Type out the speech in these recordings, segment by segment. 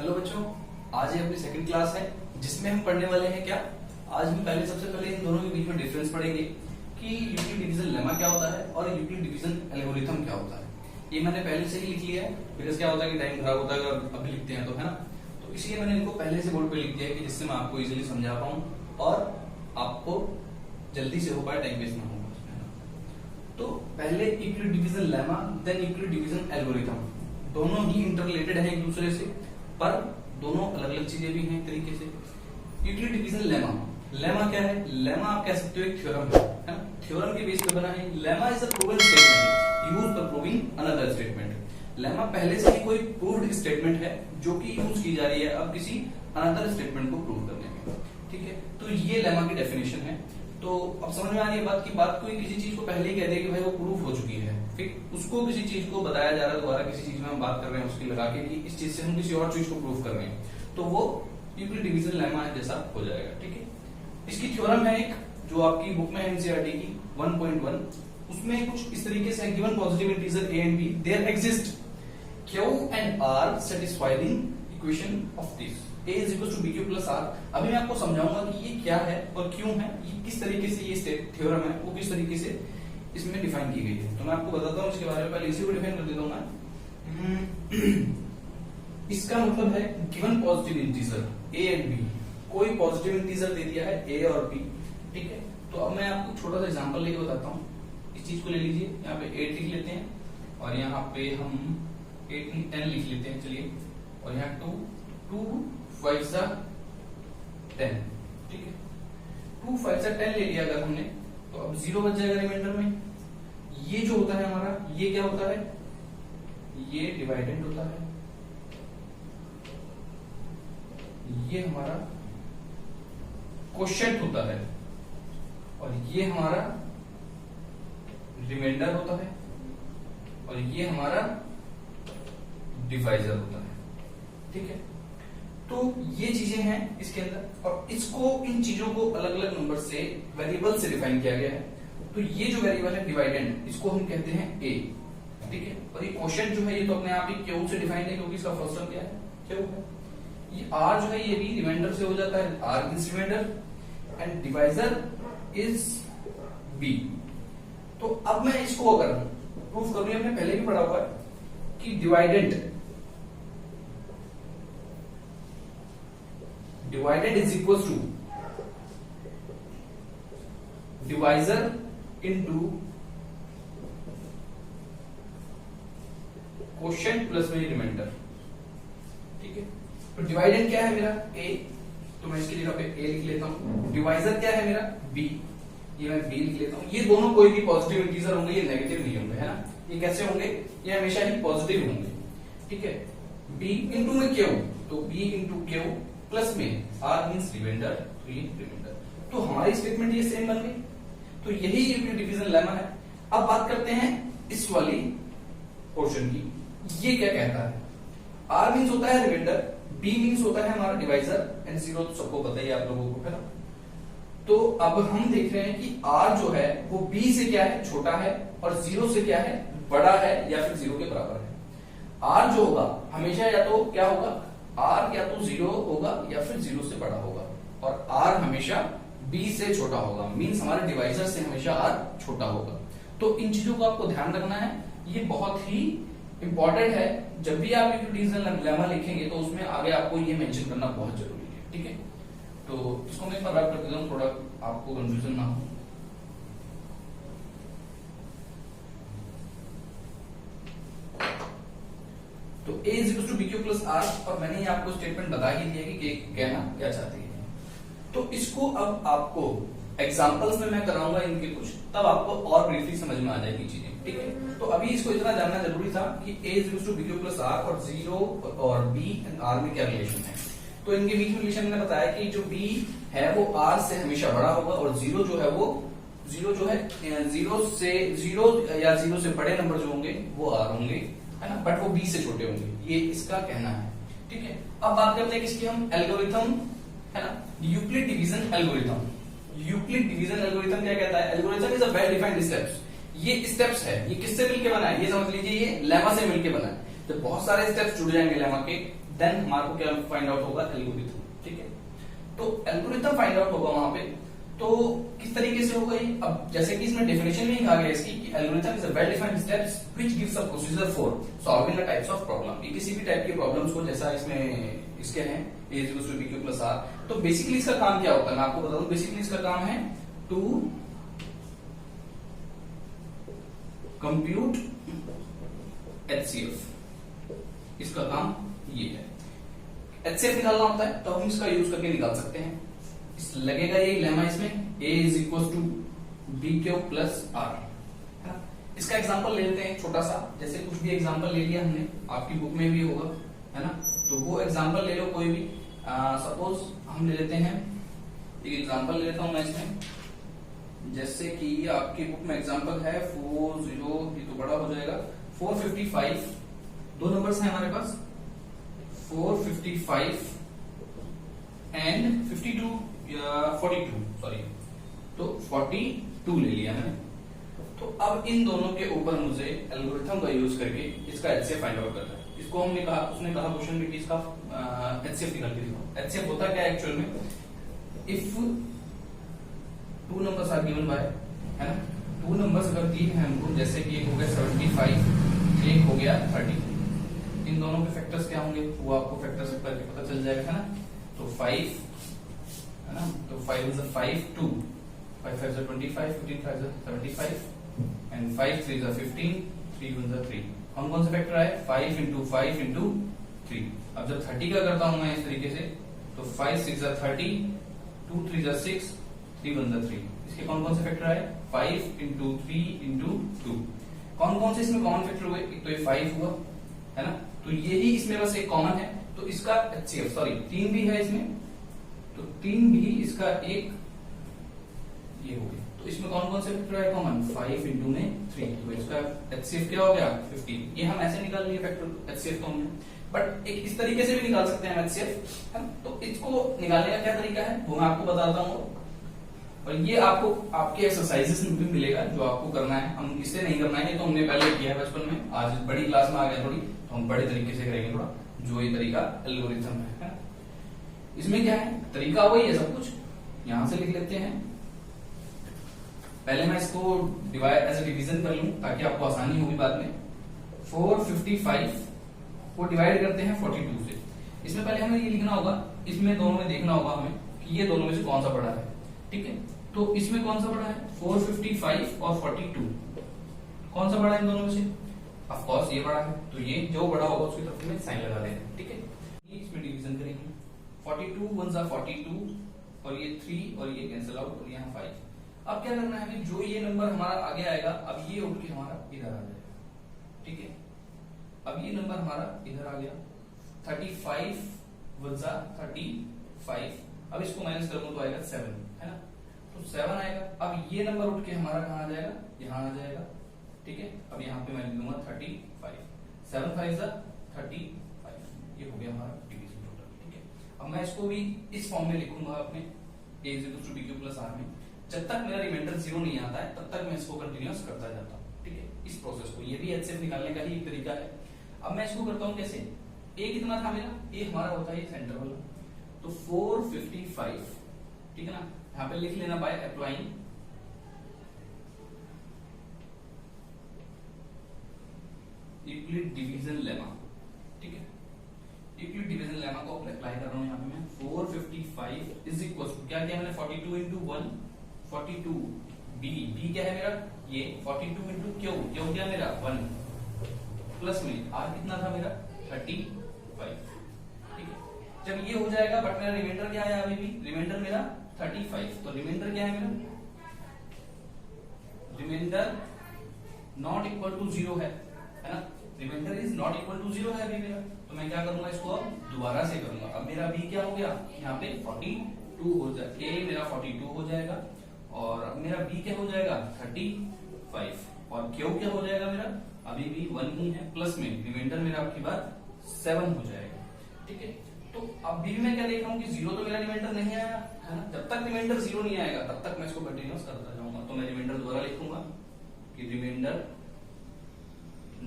Hello बच्चों, आज ये अपनी सेकंड क्लास है जिसमें हम पढ़ने वाले हैं क्या। आज हम सबसे पहले इन दोनों के बीच में डिफरेंस पढ़ेंगे कि यूक्लिड डिवीजन लेमा क्या होता है और यूक्लिड डिवीजन एल्गोरिथम क्या होता है। ये मैंने पहले से ही लिख लिया है, बिकॉज क्या होता है कि टाइम खराब होता है अगर अभी लिखते हैं तो, है ना। तो इसलिए मैंने इनको पहले से बोर्ड पे लिख दिया है कि जिससे मैं आपको इजीली समझा पाऊं और आपको जल्दी से हो पाए, टाइम वेस्ट ना हो। तो पहले Euclid division lemma, then Euclid division algorithm. दोनों ही इंटररिलेटेड हैं एक दूसरे से, पर दोनों अलग अलग चीजें भी हैं एक तरीके से। यूक्लिड डिवीजन लेमा, लेमा क्या है? लेमा आप कह सकते हो एक थ्योरम है ना, थ्योरम के बेस पे बना है। Lemma is a proven statement used for proving another statement. Lemma पहले से ही कोई प्रूव्ड स्टेटमेंट है जो कि यूज की जा रही है अब किसी अनदर स्टेटमेंट को प्रूव करने में, ठीक है। तो ये लेमा की डेफिनेशन है। तो अब समझ में आ रही है बात की, बात कोई किसी चीज को पहले ही कह दे कि भाई वो प्रूफ हो चुकी है, फिर उसको किसी चीज को बताया जा रहा है दोबारा, किसी चीज में हम बात कर रहे हैं उसकी लगा के कि इस चीज से हम किसी और चीज को प्रूफ कर रहे हैं, तो वो यूक्लिड डिवीजन लेमा जैसा हो जाएगा, ठीक है। इसकी थ्योरम है एक जो आपकी बुक में है एनसीईआरटी की 1.1, उसमें कुछ इस तरीके से given positive integer a and b there exist q and r satisfying equation of this a is equals to bq plus r। अभी मैं आपको समझाऊंगा कि ये क्या है और क्यों है, ये किस तरीके से ये थ्योरम है वो किस तरीके से इसमें डिफाइन की गई है। तो मैं आपको बताता हूँ इसके बारे में, पहले इसी को डिफाइन कर देता हूँ मैं। इसका मतलब है given positive integer a and b, कोई पॉजिटिव इंटीजर दे दिया है a और b, ठीक है। तो अब मैं आपको छोटा सा एग्जांपल लेके बताता हूँ। इस चीज को ले लीजिए, यहाँ पे 8 लिख लेते हैं और यहाँ पे हम 10 लिख लेते हैं, चलिए। और यहाँ 2 5 सा 10, ठीक है। 2 5 सा 10 ले लिया अगर हमने, तो अब 0 बच जाएगा रिमाइंडर में। ये जो होता है हमारा, ये क्या होता है? ये डिवाइडेंड होता है, ये हमारा क्वोशिएंट होता है और ये हमारा रिमाइंडर होता है और ये हमारा डिवाइजर होता है, ठीक है। तो ये चीजें हैं इसके अंदर और इसको, इन चीजों को अलग अलग नंबर से, वेरिएबल से डिफाइन किया गया है। तो ये जो वेरिएबल है डिवाइडेंड, इसको हम कहते हैं a, ठीक है। और ये क्वोशिएंट जो है ये तो अपने आप ही q से डिफाइन है क्योंकि इसका फर्स्ट टर्म क्या है? q है। ये r जो है ये भी रिमाइंडर से हो जाता है, r is remainder and divisor is b। तो अब मैं इसको अगर प्रूफ करूं, हमने पहले भी पढ़ा हुआ है कि डिवाइडेड is equal to divisor into quotient plus में रिमाइंडर, ठीक है। तो डिवाइडेड क्या है मेरा? a, तो मैं इसके जगह पे a लिख लेता हूं। डिवाइजर क्या है मेरा? b, ये मैं b लिख लेता हूं। ये दोनों कोई भी पॉजिटिव इंटीजर होंगे, ये नेगेटिव नहीं होंगे, है ना। ये कैसे होंगे? ये हमेशा ही पॉजिटिव होंगे, ठीक है। b इंटू में q, तो b इंटू q प्लस में r मींस रिमाइंडर, तो ये रिमाइंडर। तो हमारी स्टेटमेंट ये सेम बन गई। तो यही यूक्लिड डिवीजन लेमा है। अब बात करते हैं इस वाली पोर्शन की। ये क्या कहता है? r मींस होता है रिमाइंडर, b मींस होता है हमारा डिवाइजर एंड 0 तो सबको पता ही आप लोगों को, है ना। तो अब हम देख रहे हैं कि r जो है वो b से क्या है? छोटा है, और 0 से क्या है? बड़ा है, या फिर 0 के बराबर है। r जो होगा हमेशा या तो क्या होगा? r या तो 0 होगा या फिर 0 से बड़ा होगा, और r हमेशा b से छोटा होगा, मींस हमारे डिवाइजर से हमेशा r छोटा होगा। तो इन चीजों को आपको ध्यान रखना है, ये बहुत ही इंपॉर्टेंट है। जब भी आप यूक्लिड डिवीजन लेमा लिखेंगे तो उसमें आगे आपको ये मेंशन करना बहुत जरूरी है, ठीक है। तो इसको मैं एक बार रैप कर देता हूं, थोड़ा आपको कंफ्यूजन ना हो। तो a is equal to bq plus r, और मैंने ये आपको स्टेटमेंट बता ही दिया कि कहना क्या चाहती है। तो इसको अब आपको एग्जांपल्स में मैं कराऊंगा इनके कुछ, तब आपको और ब्रीफली समझ में आ जाएगी चीजें, ठीक है। तो अभी इसको इतना जानना जरूरी था कि a is equal to bq plus r और 0 और b एंड r में क्या रिलेशन है। तो इनके बीच में रिलेशन मैंने बताया कि जो b है वो r से हमेशा बड़ा होगा, और 0 जो है वो 0 या 0 से बड़े नंबर जो होंगे वो r होंगे, है ना, बट वो b से छोटे होंगे। ये इसका कहना है, ठीक है। अब बात करते हैं किसकी? हम एल्गोरिथम, है ना, Euclid division algorithm. Euclid division algorithm क्या कहता है? Algorithm is a well defined steps. ये स्टेप्स है, ये किससे मिलके बना है? ये समझ लीजिए ये लेमा से मिलके बना है। जब बहुत सारे स्टेप्स जुड़ जाएंगे लेमा के, देन हमारे को क्या फाइंड आउट होगा, एल्गोरिथम। ठीक है, तो एल्गोरिथम फाइंड आउट होगा वहां पे। तो किस तरीके से होगा ये, अब जैसे कि इसमें डेफिनेशन में ही कहा गया इसकी कि algorithm is a well defined steps which gives a procedure for solving the types of problem. ये किसी भी टाइप की प्रॉब्लम्स को, जैसा इसमें इसके हैं a equals to b q plus r, तो बेसिकली इसका काम क्या होता है मैं आपको बता दूं। बेसिकली इसका काम है टू कंप्यूट HCF। इसका काम ये है, HCF निकालना होता है, तो हम इसका यूज करके निकाल सकते हैं। लगेगा ये लेमा इसमें a is equal to b q plus r, है ना। इसका एग्जांपल ले लेते हैं छोटा सा, जैसे कुछ भी एग्जांपल ले लिया हमने, आपकी बुक में भी होगा, है ना। तो वो एग्जांपल ले लो कोई भी, सपोज हम ले लेते हैं, एक एग्जांपल ले लेता हूं मैं इसमें, जैसे कि आपकी बुक में एग्जांपल है 40, ये तो बड़ा हो जाएगा, 455, दो नंबर्स हैं हमारे पास 455 एंड 52 या 42, सॉरी, तो 42 ले लिया मैंने। तो अब इन दोनों के ऊपर मुझे एल्गोरिथम का यूज करके इसका HCF फाइंड आउट करना है। इसको हमने कहा, उसने कहा क्वेश्चन में कि इसका HCF निकाल के दिखाओ। HCF होता क्या है एक्चुअल में, if two numbers are given by, है ना, टू नंबर्स अगर दिए हैं हमको, जैसे कि एक हो गया 75, एक हो गया 30, इन दोनों के फैक्टर्स क्या होंगे वो आपको फैक्टर्स करके पता चल जाएगा, है ना। तो 5, है ना, तो 5 is a 5, 2, 5 5 is a 25, 15 5 is a 75, and 5 3 is a 15, 3 1 is a 3। कौन से फैक्टर आए, 5 into 5 into 3। अब जब 30 का करता हूं मैं इस तरीके से, तो 5 6 is a 30, 2 3 is a 6, 3 1 is a 3। इसके कौन से फैक्टर आए, 5 into 3 into 2। कौन से इसमें कॉमन फैक्टर हुए, एक तो ये 5 हुआ, है ना, तो यही इसमें बस एक कॉमन है, तो इसका HCF, सॉरी 3 भी है इसमें, तो 3 भी इसका एक ये हो गया। तो इसमें कौन से फैक्टर है कॉमन, 5 इंटू में 3, तो इसका HCF क्या हो गया 15। ये हम ऐसे निकाल लिए फैक्टर HCF तो हमने, बट एक इस तरीके से भी निकाल सकते हैं HCF, है ना। तो इसको निकालने का क्या तरीका है वो मैं आपको बताता हूँ, और ये आपको आपके एक्सरसाइजेस में भी मिलेगा जो आपको करना है। हम इससे नहीं करना है, ये तो हमने पहले किया है बचपन में, आज बड़ी क्लास में आ गया थोड़ी, तो हम बड़े तरीके से करेंगे थोड़ा, जो ये तरीका एल्गोरिथम है। इसमें क्या है, तरीका वही है सब कुछ, यहां से लिख लेते हैं। पहले मैं इसको डिवाइड एज ए डिवीजन कर लूं ताकि आपको आसानी होगी बाद में। 455 को डिवाइड करते हैं 42 से। इसमें पहले हमें ये लिखना होगा, इसमें दोनों में देखना होगा हमें कि ये दोनों में से कौन सा बड़ा है। ठीक है, तो इसमें कौन सा बड़ा है, 455 और 42, कौन सा बड़ा है इन दोनों में से, ऑफ कोर्स ये बड़ा है, तो ये जो बड़ा होगा उसकी तरफ में साइन लगा देंगे। ठीक है, इसमें डिवीजन करेंगे, 42 1 42 और ये 3 और ये कैंसिल आउट और यहाँ 5। अब क्या करना है, जो ये नंबर हमारा आगे आएगा, अब ये उठ के हमारा इधर आ जाएगा। ठीक है, अब ये नंबर हमारा इधर आ गया, 35 1 35, अब इसको माइनस कर दूं तो आएगा 7, है ना, तो 7 आएगा। अब ये नंबर उठ के हमारा कहाँ आ जाएगा, यहाँ आ जाएगा। ठीक है, अब यहाँ पे मैं लिख दूंगा 35, 7 5 35, ये हो गया हमारा डिवीजन टोटल। ठीक है, अब मैं इसको भी इस फॉर्म में लिखूंगा अपने a equals to b q plus r में। जब तक मेरा रिमाइंडर 0 नहीं आता है तब तक मैं इसको कंटिन्यूअस करता जाता हूँ। ठीक है, इस प्रोसेस को, ये भी HCF निकालने का ही एक तरीका है। अब मैं इसको करता हूँ कैसे, a कितना था मेरा, a हमारा होता है सेंटर वाला, तो 455, ठीक है ना, यहाँ पे लिख लेना bye applying Euclid division lemma. ठीक है, यूक्लिड डिवीजन लेमा को अप्लाई कर रहा हूं यहाँ पे मैं। 455 इज इक्वल टू क्या किया मैंने, 42 इंटू 1 42, बी क्या है मेरा ये 42 इंटू क्यू क्या मेरा 1, प्लस में आर कितना था मेरा 35। ठीक है, जब ये हो जाएगा, बट मेरा रिमाइंडर क्या है, अभी भी रिमाइंडर मेरा 35, तो रिमाइंडर क्या है मेरा, रिमाइंडर नॉट इक्वल टू 0 है ना, remainder is not equal to 0 है अभी मेरा। तो मैं क्या करूंगा, इसको अब दोबारा से करूंगा। अब मेरा b क्या हो गया, यहाँ पे 42 हो जाएगा, a मेरा 42 हो जाएगा, और अब मेरा b क्या हो जाएगा 35, और q क्या हो जाएगा मेरा, अभी भी 1 ही है, प्लस में रिमाइंडर मेरा आपकी बात 7 हो जाएगा। ठीक है, तो अब भी मैं क्या देख रहा हूँ कि 0 तो मेरा रिमाइंडर नहीं आया है ना, जब तक रिमाइंडर 0 नहीं आएगा तब तक मैं इसको कंटिन्यूअस करता जाऊंगा। तो मैं रिमाइंडर दोबारा लिखूंगा कि रिमाइंडर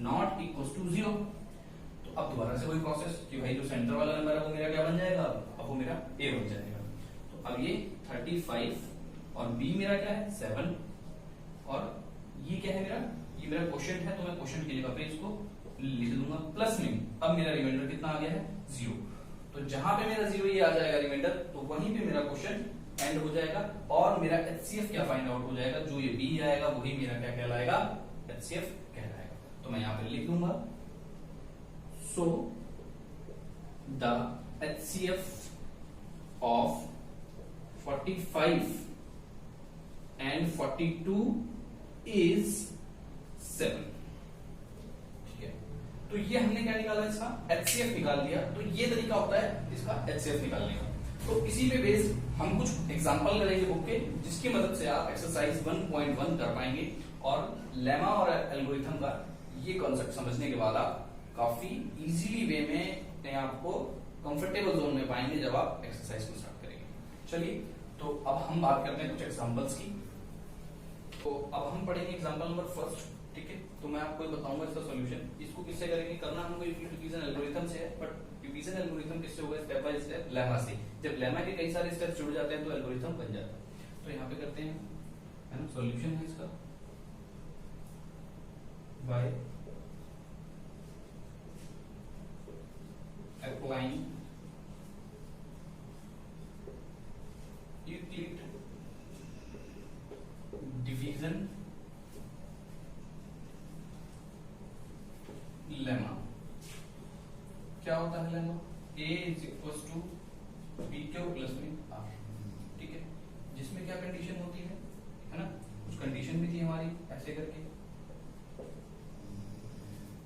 नॉट इक्वल टू 0। तो अब दोबारा से वही प्रोसेस कि भाई जो सेंटर वाला नंबर है वो मेरा क्या बन जाएगा, अब वो मेरा ए बन जाएगा। तो अब ये 35 और बी मेरा क्या है 7 और ये क्या है मेरा, ये मेरा क्वोशिएंट है, तो मैं क्वोशिएंट की जगह पे इसको लिख दूंगा प्लस में। अब मेरा रिमाइंडर कितना आ गया है 0। तो जहां पे मेरा 0 ये आ जाएगा रिमाइंडर, तो वहीं पे मेरा क्वेश्चन एंड हो जाएगा और मेरा एचसीएफ क्या फाइंड आउट हो जाएगा, जो ये बी आएगा वही मेरा क्या कहलाएगा, एचसीएफ कहलाएगा। तो मैं यहां पे लिख दूंगा so the HCF of 45 and 42 is 7। ठीक है, तो ये हमने क्या निकाला, इसका एचसीएफ निकाल दिया। तो ये तरीका होता है इसका एचसीएफ निकालने का। तो इसी पे बेस हम कुछ एग्जांपल करेंगे बुक के, जिसकी मदद से आप एक्सरसाइज 1.1 कर पाएंगे और लेमा और एल्गोरिथम का ये कॉन्सेप्ट समझने के बाद आप काफी इजीली वे में अपने आप को कंफर्टेबल जोन में पाएंगे जब आप एक्सरसाइज को स्टार्ट करेंगे। चलिए, तो अब हम बात करते हैं कुछ एग्जांपल्स की। तो अब हम पढ़ेंगे एग्जांपल नंबर फर्स्ट। ठीक है, तो मैं आपको बताऊंगा इसका सॉल्यूशन। इसको किससे करेंगे, करना हमको यूक्लिड डिवीजन एल्गोरिथम से है, बट डिवीजन एल्गोरिथम किससे होगा, स्टेप बाय स्टेप लेमा से। जब लेमा के कई सारे स्टेप्स जुड़ जाते हैं तो एल्गोरिथम बन जाता है। तो यहाँ पे करते हैं, है ना, सॉल्यूशन है इसका by applying Euclid division lemma. क्या होता है lemma, a is equal to b q plus में आर। ठीक है, जिसमें क्या कंडीशन होती है ना, कुछ कंडीशन भी थी हमारी ऐसे करके।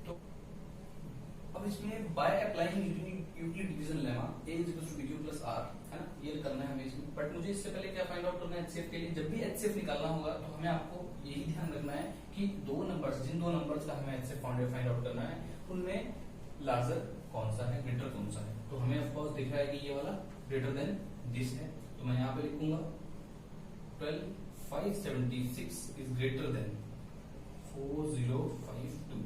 तो अब इसमें by applying Euclid division lemma a is equal to b q plus r, है ना, ये करना है हमें इसमें। बट मुझे इससे पहले क्या फाइंड आउट करना है एचसीएफ के लिए। जब भी एचसीएफ निकालना होगा तो हमें आपको यही ध्यान रखना है कि दो नंबर्स, जिन दो नंबर्स का हमें एचसीएफ फाइंड आउट करना है, उनमें लार्जर कौन सा है, ग्रेटर कौन सा है। तो हमें ऑफ कोर्स दिख रहा है कि ये वाला ग्रेटर देन दिस है, तो मैं यहाँ पे लिखूंगा 12576 इज ग्रेटर देन 4052।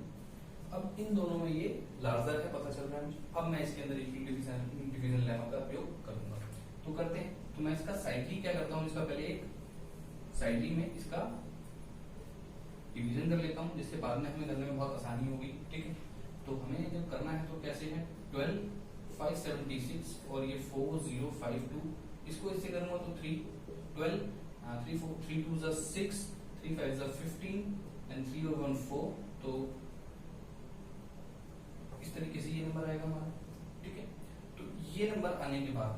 अब इन दोनों में ये लार्जर है, पता चल रहा है मुझे। अब मैं इसके अंदर डिवीजन लेमा का उपयोग करूंगा। तो करते हैं, तो मैं इसका साइडली क्या करता हूँ, इसका पहले एक साइडली में इसका डिवीजन कर लेता हूँ, जिससे बाद में हमें करने में बहुत आसानी होगी। ठीक है, तो हमें जब करना है तो कैसे है, 12576 और ये 4052, इसको इससे करूंगा तो 3 2 6 3 5 15 एंड 3 और 1 4। तो इस तरीके से ये नंबर आएगा हमारा। ठीक है, तो ये नंबर आने के बाद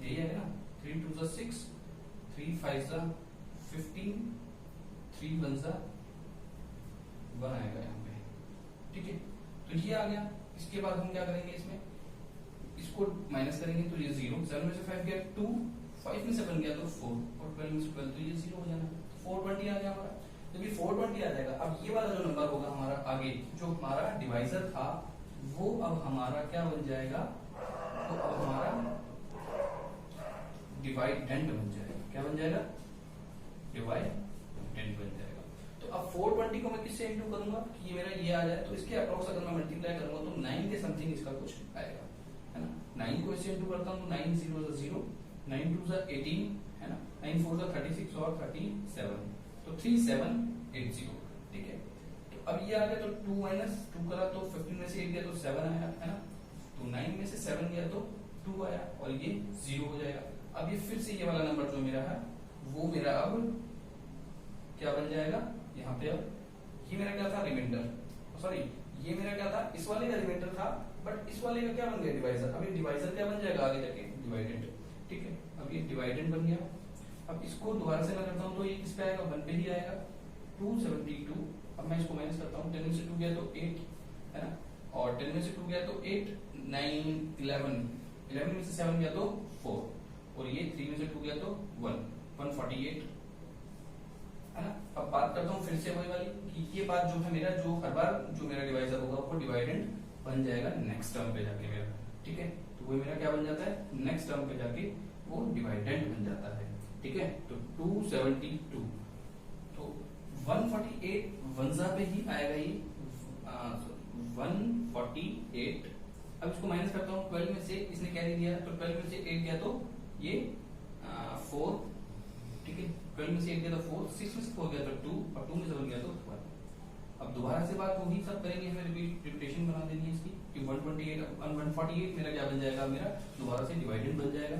यही है ना, 3 2 6 3 5 15 3 1 1 आएगा यहाँ पे। ठीक है, तो ये आ गया। इसके बाद हम क्या करेंगे, इसमें इसको माइनस करेंगे तो ये 0, 7 में से 5 गया 2, 5 में से 1 गया तो 4 और 12 में से 12 तो ये 0 हो जाना। 420 आ गया हमारा। जब ये 420 आ जाएगा, अब ये वाला जो नंबर होगा हमारा आगे, जो हमारा डिवाइजर था, वो अब हमारा क्या बन जाएगा, तो अब हमारा डिवाइडेंट बन जाएगा। क्या बन जाएगा, डिवाइडेंट बन जाएगा। तो अब 420 को मैं किससे इंटू करूंगा कि ये मेरा ये आ जाए, तो इसके अप्रॉक्स अगर मैं मल्टीप्लाई करूंगा तो 9 के समथिंग इसका कुछ आएगा, है ना। 9 को इससे इंटू करता हूं तो 9 0 0, 9 2 18, है ना, 9 4 36 और 37, तो 3780। ठीक है, तो अब ये आ गया, तो 2 माइनस 2 करा तो 15 में से 8 गया तो 7 आया, है ना। तो 9 में से 7 गया तो 2 आया और ये 0 हो जाएगा। अब ये फिर से ये वाला नंबर जो मेरा है वो मेरा अब क्या बन जाएगा, यहाँ पे अब ये मेरा क्या था, रिमाइंडर, सॉरी ये मेरा क्या था, इस वाले का रिमाइंडर था, बट इस वाले का क्या बन गया, डिवाइजर। अब ये डिवाइजर क्या बन जाएगा आगे जाके, डिवाइडेंट। ठीक है, अब ये डिवाइडेंट बन गया। अब इसको दोबारा से मैं करता हूँ तो ये किस पे आएगा, 1 पे ही आएगा, 272। अब मैं इसको माइनस करता हूँ, 10 में से 2 गया तो 8, है ना, और 10 में से 2 गया तो 8, 9 11, 11 में से 7 गया तो 4, और ये 3 में से 2 गया तो 1, 148, है ना। अब बात करता हूँ फिर से वही वाली कि ये बात जो है मेरा, जो हर बार जो मेरा डिवाइजर होगा वो डिवाइडेंट बन जाएगा नेक्स्ट टर्म पे जाके मेरा। ठीक है, तो वो मेरा क्या बन जाता है, नेक्स्ट टर्म पे जाके वो डिवाइडेंट बन जाता है। ठीक है, तो 272, तो 148 वंजा पे ही आएगा ये, 148 अब इसको माइनस करता हूँ, 12 में से इसने कैरी दिया तो 12 में से 8 गया तो ये 4, ठीक है, 12 में से 8 गया तो 4, 6 में से 4 गया तो 2 और 2 में से 1 गया तो 12। अब दोबारा से बात वही सब करेंगे, हमें रिपीटेशन बना देनी है इसकी कि 148 मेरा क्या बन जाएगा, मेरा दोबारा से डिवाइडेड बन जाएगा,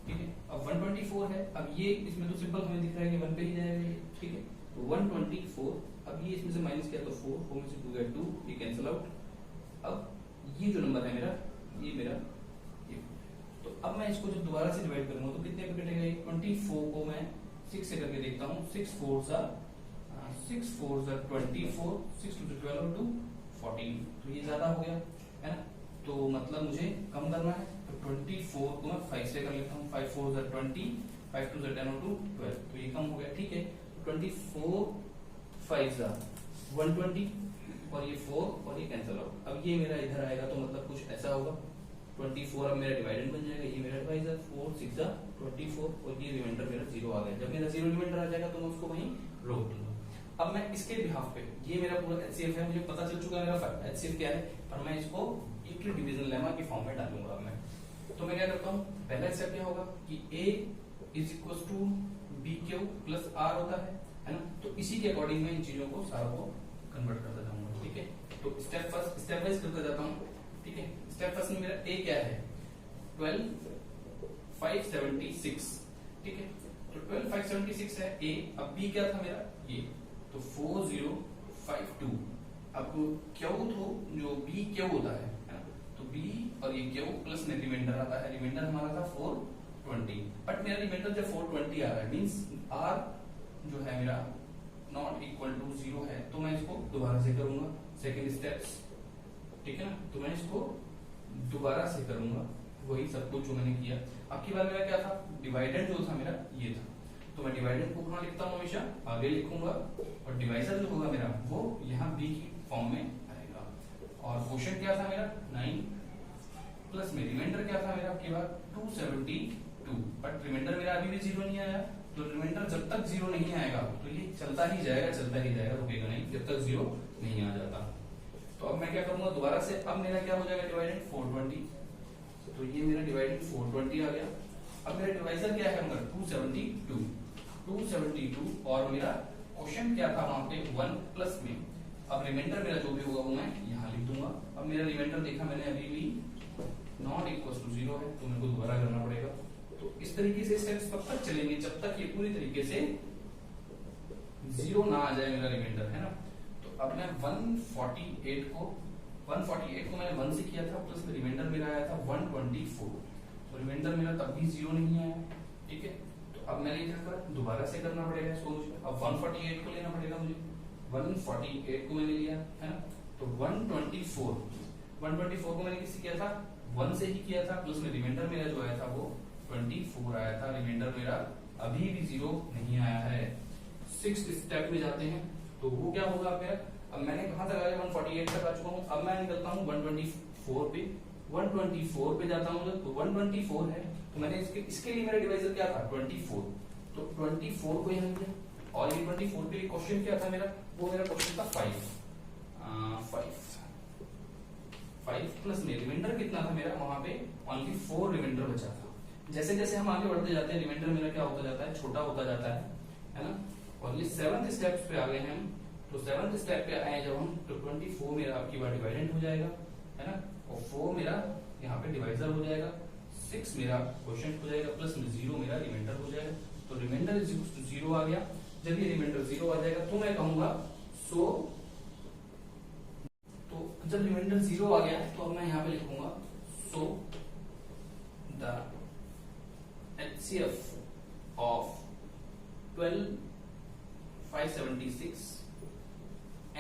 ठीक है। अब 124 है, अब ये इसमें तो सिंपल हमें दिख रहा है कि 1 पे ही जाएगा ये, ठीक है। तो 124, अब ये इसमें से माइनस किया तो 4 में से 2 गया 2, ये कैंसिल आउट। अब ये जो नंबर है मेरा, ये मेरा ये, तो अब मैं इसको जब दोबारा से डिवाइड करूंगा तो कितने पे कटेगा, 24 को मैं 6 से करके देखता हूँ, 6 4 सा 24, 6 2 12 और 2 14, तो ये ज्यादा हो गया है ना, तो मतलब मुझे कम करना है, तो 24 को मैं 5 से कर लेता हूँ, 5 4 20, 5 2 10 और 2 12, तो ये कम हो गया, ठीक है। 24 5 120 और ये 4 और ये कैंसिल आउट। अब ये मेरा इधर आएगा तो मतलब कुछ ऐसा होगा, 24 अब मेरा डिवाइडेंड बन जाएगा, ये मेरा डिवाइजर 4 6 24 और ये रिमाइंडर मेरा 0 आ गया। जब मेरा 0 रिमाइंडर आ जाएगा तो मैं उसको वहीं रोक दूंगा। अब मैं इसके बिहाफ पे, ये मेरा पूरा एचसीएफ है, मुझे पता चल चुका है मेरा एचसीएफ क्या है, पर मैं इसको यूक्लिड डिवीजन लेमा के फॉर्म में डालूंगा। मैं तो मैं क्या करता हूँ, पहला स्टेप क्या होगा कि A = BQ + R होता है ना, तो इसी के अकॉर्डिंग मैं इन चीजों को सारा को कन्वर्ट करता जाऊंगा, ठीक है। तो स्टेप वाइज करता जाता हूँ, ठीक है। स्टेप फर्स्ट में मेरा A क्या है, 12576, ठीक है, तो 12576 है A। अब B क्या था मेरा, ये तो 4052। अब Q तो जो BQ होता है ना, तो B और ये Q प्लस में रिमाइंडर आता है, रिमाइंडर हमारा था 420, बट मेरा रिमाइंडर जब 420 आ रहा है मींस R जो है मेरा नॉट इक्वल टू 0 है, तो मैं इसको दोबारा से करूंगा, सेकंड स्टेप्स, ठीक है ना, तो मैं इसको दोबारा से करूंगा वही सब कुछ जो मैंने किया। अब की बार मेरा क्या था, डिवाइडेंड जो था मेरा ये था, तो मैं डिवाइडेंड को कहाँ लिखता हूँ, हमेशा आगे लिखूंगा, और डिवाइजर जो होगा मेरा वो यहाँ B की फॉर्म में आएगा। और क्वेश्चन क्या था मेरा 9 प्लस में रिमाइंडर क्या था मेरा, आपके बाद 272, बट रिमाइंडर मेरा अभी भी 0 नहीं आया, तो रिमाइंडर जब तक 0 नहीं आएगा तो ये चलता ही जाएगा, रुकेगा नहीं जब तक 0 नहीं आ जाता। तो अब मैं क्या करूंगा दोबारा से, अब मेरा क्या हो जाएगा डिवाइडेंड 420, तो ये मेरा डिवाइडेंड 420 आ गया। अब मेरा डिवाइजर क्या है मेरा 272 और मेरा क्वेश्चन क्या था वहां पे 1 प्लस में, अब रिमाइंडर मेरा जो भी होगा वो मैं यहाँ लिख दूंगा। अब मेरा रिमाइंडर देखा मैंने अभी भी नॉट इक्वल टू 0 है, तो मेरे को दोबारा करना पड़ेगा। तो इस तरीके से स्टेप्स तब तक चलेंगे जब तक ये पूरी तरीके से 0 ना आ जाए मेरा रिमाइंडर, है ना। तो अब मैं 148 को मैंने 1 से किया था, प्लस में रिमाइंडर मेरा आया था 124, तो रिमाइंडर मेरा तब भी 0 नहीं आया, ठीक है। तो अब मैंने क्या करा, दोबारा से करना पड़ेगा इसको मुझे, अब 148 को लेना पड़ेगा मुझे, 148 को मैंने लिया है ना, तो 124 को मैंने किससे किया था, 1 से ही किया था, प्लस में रिमाइंडर मेरा जो आया था वो 24 आया था, रिमाइंडर मेरा अभी भी 0 नहीं आया है। 6th स्टेप में जाते हैं, तो वो क्या होगा मेरा, अब मैंने कहां तक आया 148 तक आ चुका हूं, अब मैं निकलता हूं 124 पे, 124 पे जाता हूं, तो 124 है, तो मैंने इसके लिए मेरा डिवाइजर क्या था 24, तो 24 को यहाँ लिया, और ये 24 के लिए क्वेश्चन क्या था मेरा, वो मेरा क्वेश्चन था 5 प्लस में रिमाइंडर कितना था मेरा, वहां पे ओनली 4 रिमाइंडर बचा था। जैसे जैसे हम आगे बढ़ते जाते हैं रिमाइंडर मेरा क्या होता जाता है, छोटा होता जाता है ना। और ये 7th स्टेप पे आ गए हैं हम, तो 7th स्टेप पे आए जब हम, तो 24 मेरा आपकी बार डिवाइडेंड हो जाएगा, है ना, और 4 मेरा यहाँ पे डिवाइजर हो जाएगा, 6 मेरा क्वेश्चन हो जाएगा, प्लस में 0 मेरा रिमाइंडर हो जाएगा। तो रिमाइंडर इज इक्वल टू 0 आ गया। जब ये रिमाइंडर 0 आ जाएगा तो मैं कहूंगा तो जब रिमाइंडर 0 आ गया तो अब मैं यहाँ पे लिखूंगा so the HCF of 12576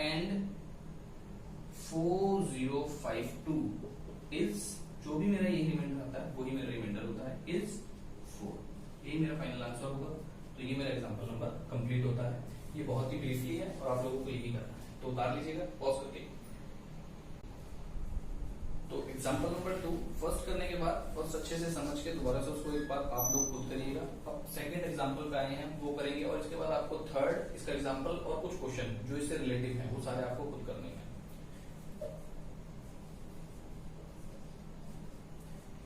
and 4052 is, जो भी मेरा यही रिमाइंडर आता है वही मेरा रिमाइंडर होता है, इज 4। यही मेरा फाइनल आंसर होगा। तो ये मेरा एग्जांपल नंबर कंप्लीट होता है। ये बहुत ही ब्रीफली है और आप लोगों को यही करना है, तो उतार लीजिएगा पॉज करके। तो एग्जांपल नंबर 2 फर्स्ट करने के बाद फर्स्ट अच्छे से समझ के दोबारा से उसको एक बार आप लोग खुद करिएगा। अब सेकंड एग्जांपल पे आए हैं वो करेंगे, और इसके बाद आपको थर्ड इसका एग्जांपल और कुछ क्वेश्चन जो इससे रिलेटिव हैं वो सारे आपको खुद करने हैं।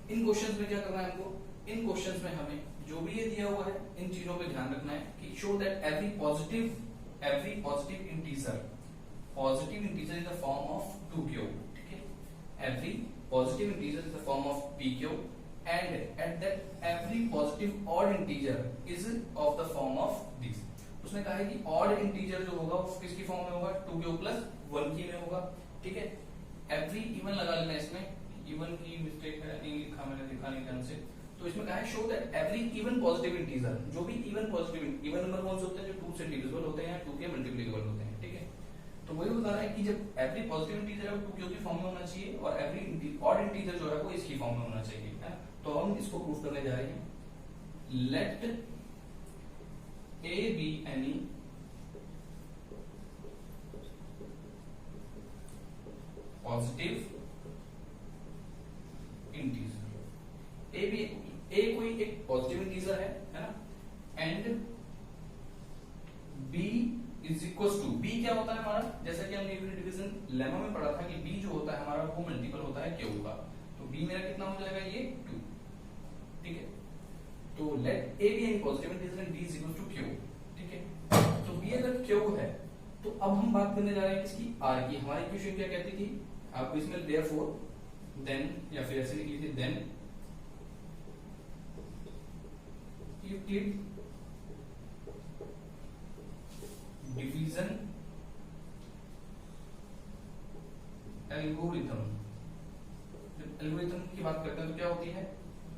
इन क्वेश्चंस में क्या करना है हमको, इन क्वेश्चंस में हमें जो भी ये दिया हुआ है इन चीजों पे ध्यान रखना है कि show that every positive integer is the form of 2q, ठीक है, every positive integer is the form of pq and at that every positive odd integer is of the form of this. उसने कहा है कि odd integer जो होगा वो किसकी फॉर्म में होगा, 2q प्लस 1 की में होगा, ठीक है। एवरी इवन लगा लेना है, इसमें इवन की मिस्टेक है, नहीं लिखा मैंने, लिखा नहीं ध्यान से। तो इसमें कहा है show that every even positive integer, जो भी इवन नंबर कौन से होते हैं, जो 2 से डिविजिबल होते हैं, 2 के मल्टीप्लिकेबल होते हैं, ठीक है। तो वही बता रहा है कि जब एवरी पॉजिटिव इंटीजर है वो 2q की फॉर्म में होना चाहिए और एवरी ऑड इंटीजर जो है वो इसकी फॉर्म में होना चाहिए, है ना। तो हम इसको प्रूफ करने जा रहे हैं। Let A B any positive integer, A कोई एक पॉजिटिव इंटीजर है ना, and B is equal to, B क्या होता है हमारा, जैसा कि हमने यूनिट डिवीजन लेमा में पढ़ा था कि बी जो होता है हमारा वो मल्टीपल होता है क्यू का। तो बी मेरा कितना हो जाएगा, ये 2, ठीक है। तो let A B any positive integer and B is equal to q, ठीक है। तो बी अगर क्यू है तो अब हम बात करने जा रहे हैं किसकी, आर की। हमारी इक्वेशन क्या कहती थी आपको इसमें, देयरफॉर देन, या फिर ऐसे लिख लीजिए देन यूक्लिड डिवीजन एल्गोरिथम। जब एल्गोरिथम की बात करते हैं तो क्या होती है,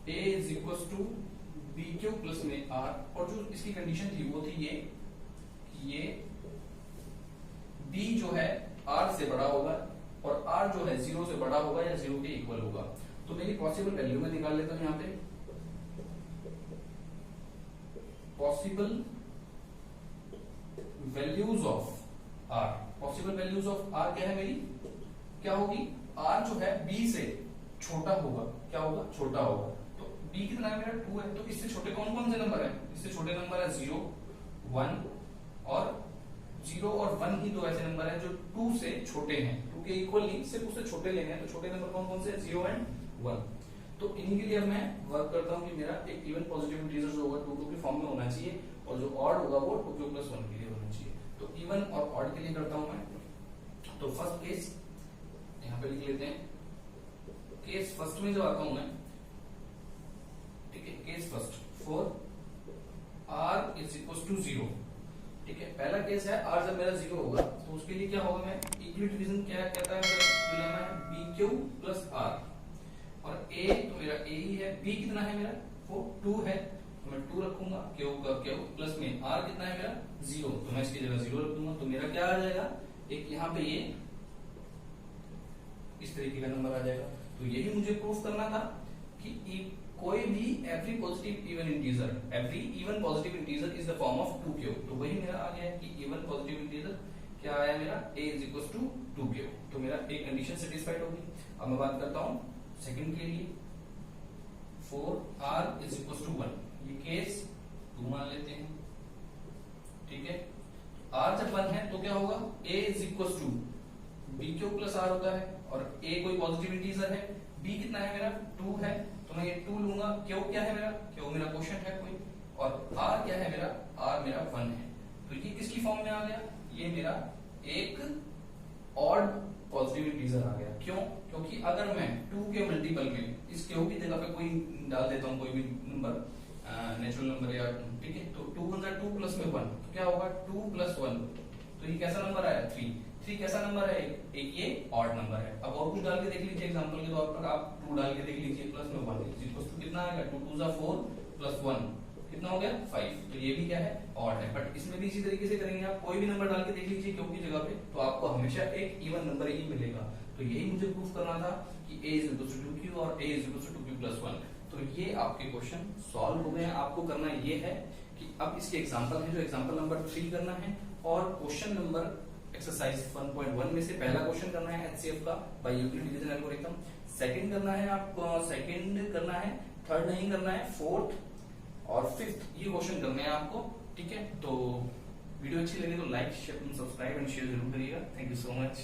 a is equal to b q plus में r, और जो इसकी कंडीशन थी वो थी ये b जो है r से बड़ा होगा और r जो है 0 से बड़ा होगा या 0 के इक्वल होगा। तो मेरी पॉसिबल वैल्यू में निकाल लेता हूं यहां पे, possible values of r, possible values of r क्या है मेरी, क्या होगी, r जो है b से छोटा होगा, क्या होगा, छोटा होगा। तो b कितना है मेरा 2 है, तो इससे छोटे कौन कौन से नंबर है, इससे छोटे नंबर है 0, 1 और 0 और 1 ही दो ऐसे नंबर है जो 2 से छोटे हैं, 2 के इक्वल नहीं, सिर्फ उससे छोटे लेने हैं। तो छोटे नंबर कौन कौन से, 0 एंड 1। तो इन्हीं के लिए मैं वर्क करता हूं कि मेरा एक इवन पॉजिटिव इंटीजर जो होगा 2 की फॉर्म में होना चाहिए और जो ऑड होगा वो 2q प्लस 1 के लिए होना चाहिए। तो इवन और ऑड के लिए करता हूं मैं। तो फर्स्ट केस यहां पे लिख लेते हैं, केस फर्स्ट में जो आता हूं मैं, ठीक है, case first for r is equal to 0, ठीक है। पहला केस है r जब मेरा 0 होगा तो उसके लिए क्या होगा, मैं यूक्लिड डिवीजन क्या कहता है, मेरा लेना है bq प्लस r, और a तो मेरा a ही है, b कितना है मेरा, वो 2 है, तो मैं 2 रखूंगा, q का q प्लस में r कितना है मेरा 0, तो मैं इसकी जगह 0 रख दूंगा। तो मेरा क्या आ जाएगा, एक यहाँ पे ये इस तरीके का नंबर आ जाएगा। तो यही मुझे प्रूफ करना था कि कोई भी every positive even integer, every even positive integer is the form of 2q। तो वही मेरा आ गया है कि इवन पॉजिटिव इंटीजर क्या आया मेरा, a is equal to 2q। तो मेरा एक कंडीशन सेटिस्फाइड होगी। अब मैं बात करता हूं सेकंड के लिए, for r is equal to 1, ये केस 2 मान लेते हैं, ठीक है। r जब 1 है तो क्या होगा, a is equal to bq plus r होता है, और a कोई पॉजिटिव इंटीजर है, b कितना है मेरा 2 है, तो मैं ये 2 लूंगा, q क्या है मेरा, q मेरा क्वोशिएंट है कोई, और r क्या है मेरा, r मेरा 1 है। तो ये किसकी फॉर्म में आ गया, ये मेरा एक ऑड पॉजिटिव इंटीजर आ गया। क्यों, क्योंकि अगर मैं 2 के मल्टीपल में इस q की जगह पे कोई डाल देता हूं, कोई भी नंबर, नेचुरल नंबर या, ठीक है, तो 2 × 2 प्लस में 1, तो क्या होगा 2 प्लस 1, तो ये कैसा नंबर आया 3 कैसा नंबर है, एक ये ऑड नंबर है। अब और कुछ डाल के देख लीजिए, एग्जांपल के तौर पर आप 2 डाल के देख लीजिए, प्लस में 1 इक्वल टू कितना आएगा, 2 2 = 4 प्लस 1 कितना हो गया 5। तो ये भी क्या है, ऑड है। बट इसमें भी इसी तरीके से करेंगे, आप कोई भी नंबर डाल के देख लीजिए क्यों की जगह पे, तो आपको हमेशा एक इवन नंबर ही मिलेगा। तो यही मुझे प्रूफ करना था कि a is equal to 2q और a is equal to 2q plus 1। तो ये आपके क्वेश्चन सॉल्व हो गए हैं। आपको करना ये है कि अब इसके एग्जांपल है, जो एग्जांपल नंबर 3 करना है, और क्वेश्चन नंबर एक्सरसाइज 1.1 में से पहला क्वेश्चन करना है HCF का by Euclid division algorithm, second करना है आपको, सेकंड करना है, थर्ड नहीं करना है, फोर्थ और फिफ्थ ये क्वेश्चन करने हैं आपको, ठीक है। तो वीडियो अच्छी लगे तो like, share, subscribe and share जरूर करिएगा। Thank you so much.